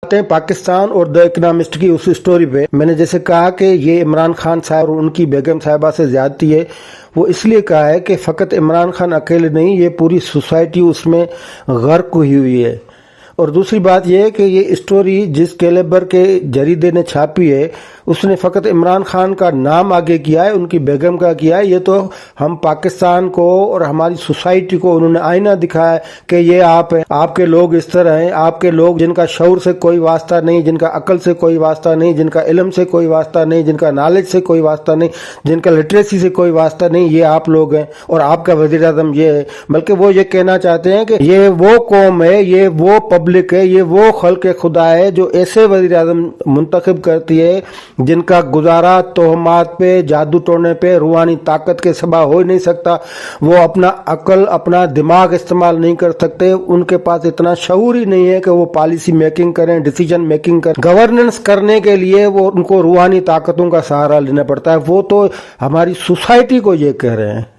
आते हैं पाकिस्तान और द इकोनॉमिस्ट की उस स्टोरी पे। मैंने जैसे कहा कि ये इमरान खान साहब और उनकी बेगम साहिबा से ज्यादती है, वो इसलिए कहा है कि फकत इमरान खान अकेले नहीं, ये पूरी सोसाइटी उसमें गर्क हुई है। और दूसरी बात यह है कि ये स्टोरी जिस कैलेबर के जरीदे ने छापी है उसने फकत इमरान खान का नाम आगे किया है, उनकी बेगम का किया है। ये तो हम पाकिस्तान को और हमारी सोसाइटी को उन्होंने आईना दिखाया है कि ये आप हैं, आपके लोग इस तरह हैं, आपके लोग जिनका शऊर से कोई वास्ता नहीं, जिनका अकल से कोई वास्ता नहीं, जिनका इल्म से कोई वास्ता नहीं, जिनका नॉलेज से कोई वास्ता नहीं, जिनका लिटरेसी से कोई वास्ता नहीं, ये आप लोग हैं और आपका वज़ीर आज़म ये है। बल्कि वो ये कहना चाहते हैं कि ये वो कौम है, ये वो पब्लिक है, ये वो खल्क़ खुदा है जो ऐसे वज़ीर आज़म मुंतखब करती है जिनका गुजारा तोहमात पे, जादू टोने पे, रूहानी ताकत के सिवा हो ही नहीं सकता। वो अपना अकल, अपना दिमाग इस्तेमाल नहीं कर सकते, उनके पास इतना शऊर ही नहीं है कि वो पॉलिसी मेकिंग करें, डिसीजन मेकिंग करें। गवर्नेंस करने के लिए वो उनको रूहानी ताकतों का सहारा लेना पड़ता है। वो तो हमारी सोसाइटी को ये कह रहे हैं।